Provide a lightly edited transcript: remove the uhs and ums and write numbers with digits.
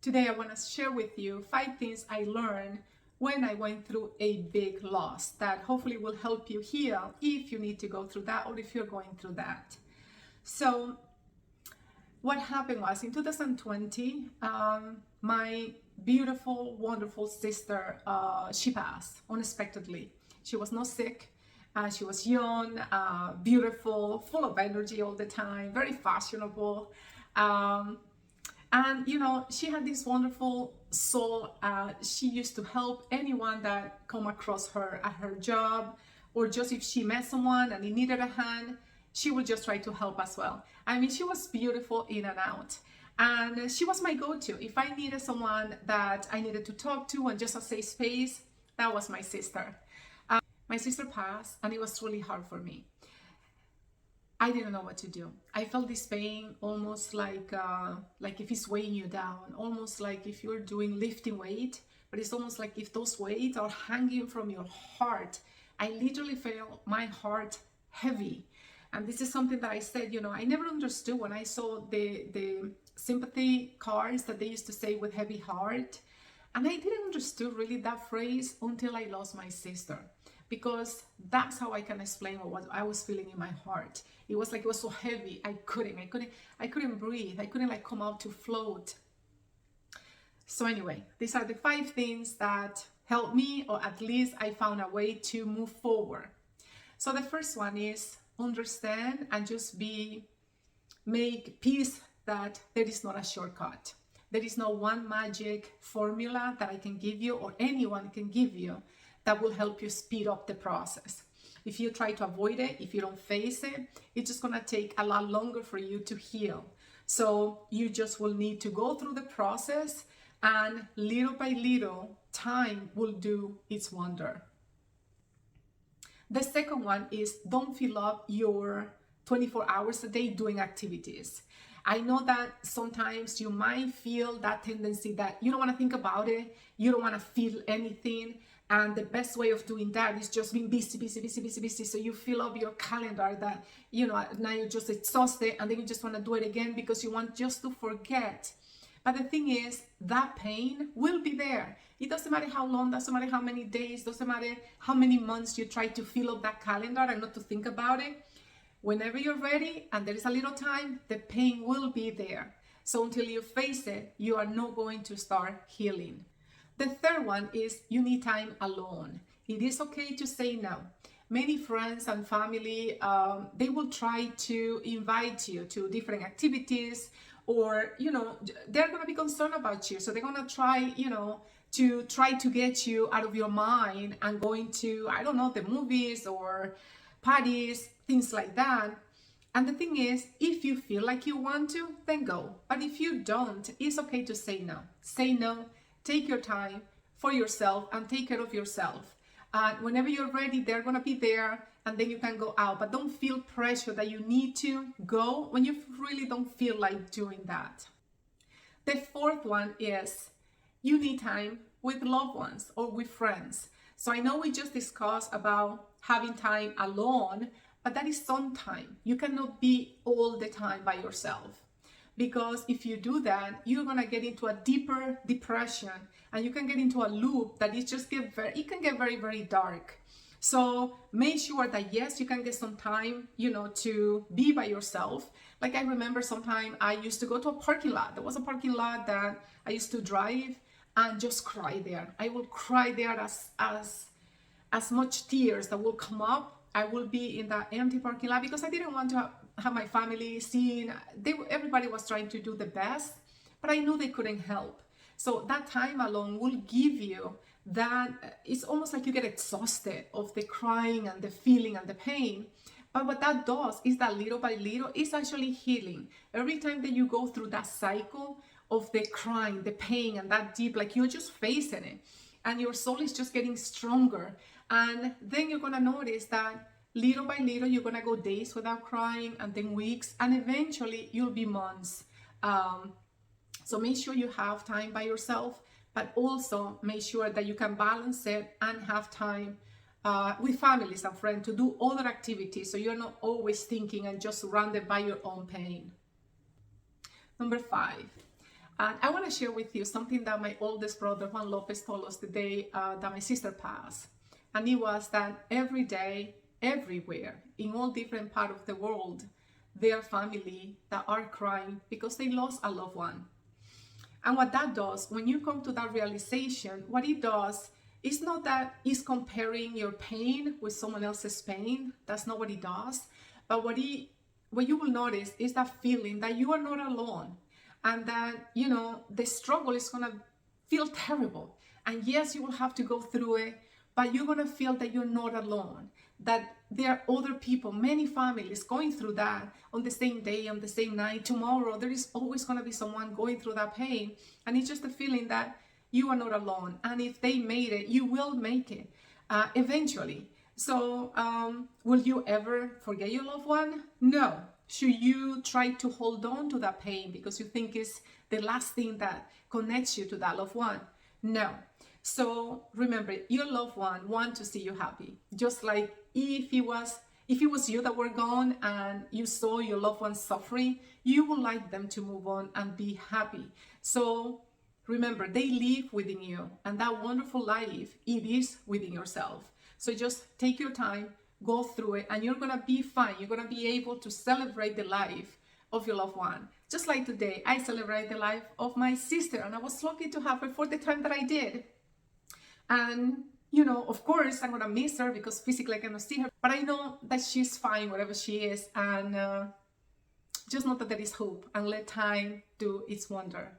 Today I want to share with you 5 things I learned when I went through a big loss that hopefully will help you heal if you need to go through that or if you're going through that. So what happened was in 2020, my beautiful, wonderful sister, she passed unexpectedly. She was not sick. She was young, beautiful, full of energy all the time, very fashionable. And you know, she had this wonderful soul. She used to help anyone that come across her at her job, or just if she met someone and he needed a hand, she would just try to help as well. I mean, she was beautiful in and out. And she was my go-to. If I needed someone that I needed to talk to and just a safe space, that was my sister. My sister passed and it was really hard for me. I didn't know what to do. I felt this pain almost like if it's weighing you down, almost like if you're doing lifting weight, but it's almost like if those weights are hanging from your heart. I literally felt my heart heavy. And this is something that I said, you know, I never understood when I saw the sympathy cards that they used to say with heavy heart. And I didn't understand really that phrase until I lost my sister, because that's how I can explain what I was feeling in my heart. It was like it was so heavy. I couldn't breathe. I couldn't like come out to float. So anyway, these are the 5 things that helped me, or at least I found a way to move forward. So the first one is understand and just make peace that there is not a shortcut. There is no one magic formula that I can give you or anyone can give you that will help you speed up the process. If you try to avoid it, if you don't face it, it's just gonna take a lot longer for you to heal. So you just will need to go through the process, and little by little, time will do its wonder. The second one is don't fill up your 24 hours a day doing activities. I know that sometimes you might feel that tendency that you don't want to think about it, you don't want to feel anything, and the best way of doing that is just being busy. So you fill up your calendar that, you know, now you're just exhausted, and then you just want to do it again because you want just to forget. But the thing is, that pain will be there. It doesn't matter how long, doesn't matter how many days, doesn't matter how many months you try to fill up that calendar and not to think about it. Whenever you're ready and there is a little time, the pain will be there. So until you face it, you are not going to start healing. The third one is you need time alone. It is okay to say no. Many friends and family, they will try to invite you to different activities, or, you know, they're going to be concerned about you. So they're going to try, you know, to get you out of your mind and going to, I don't know, the movies or parties, things like that. And the thing is, if you feel like you want to, then go. But if you don't, it's okay to say no. Say no, take your time for yourself and take care of yourself. And whenever you're ready, they're gonna be there, and then you can go out. But don't feel pressure that you need to go when you really don't feel like doing that. The fourth one is you need time with loved ones or with friends. So I know we just discussed about having time alone, but that is some time. You cannot be all the time by yourself, because if you do that, you're gonna get into a deeper depression, and you can get into a loop that it can get very, very dark. So make sure that yes, you can get some time, you know, to be by yourself. Like I remember sometime I used to go to a parking lot. There was a parking lot that I used to drive and just cry there. I will cry there as much tears that will come up. I will be in that empty parking lot because I didn't want to have my family seeing. Everybody was trying to do the best, but I knew they couldn't help. So that time alone will give you that. It's almost like you get exhausted of the crying and the feeling and the pain. But what that does is that little by little, it's actually healing. Every time that you go through that cycle of the crying, the pain, and that deep, like you're just facing it, and your soul is just getting stronger. And then you're gonna notice that little by little, you're gonna go days without crying, and then weeks, and eventually you'll be months. So make sure you have time by yourself, but also make sure that you can balance it and have time with families and friends to do other activities, so you're not always thinking and just surrounded by your own pain. Number 5, And I want to share with you something that my oldest brother, Juan Lopez, told us the day that my sister passed. And it was that every day, everywhere, in all different parts of the world, there are family that are crying because they lost a loved one. And what that does, when you come to that realization, what it does is not that it's comparing your pain with someone else's pain. That's not what it does. But what you will notice is that feeling that you are not alone, and that, you know, the struggle is going to feel terrible. And yes, you will have to go through it, but you're going to feel that you're not alone, that there are other people, many families going through that on the same day, on the same night. Tomorrow, there is always going to be someone going through that pain. And it's just a feeling that you are not alone. And if they made it, you will make it eventually. So will you ever forget your loved one? No. Should you try to hold on to that pain because you think it's the last thing that connects you to that loved one? No. So remember, your loved one wants to see you happy. Just like if it was you that were gone and you saw your loved one suffering, you would like them to move on and be happy. So remember, they live within you, and that wonderful life, it is within yourself. So just take your time, go through it, and you're gonna be fine. You're gonna be able to celebrate the life of your loved one. Just like today, I celebrate the life of my sister, and I was lucky to have her for the time that I did. And, you know, of course, I'm gonna miss her because physically I cannot see her, but I know that she's fine wherever she is, and just know that there is hope, and let time do its wonder.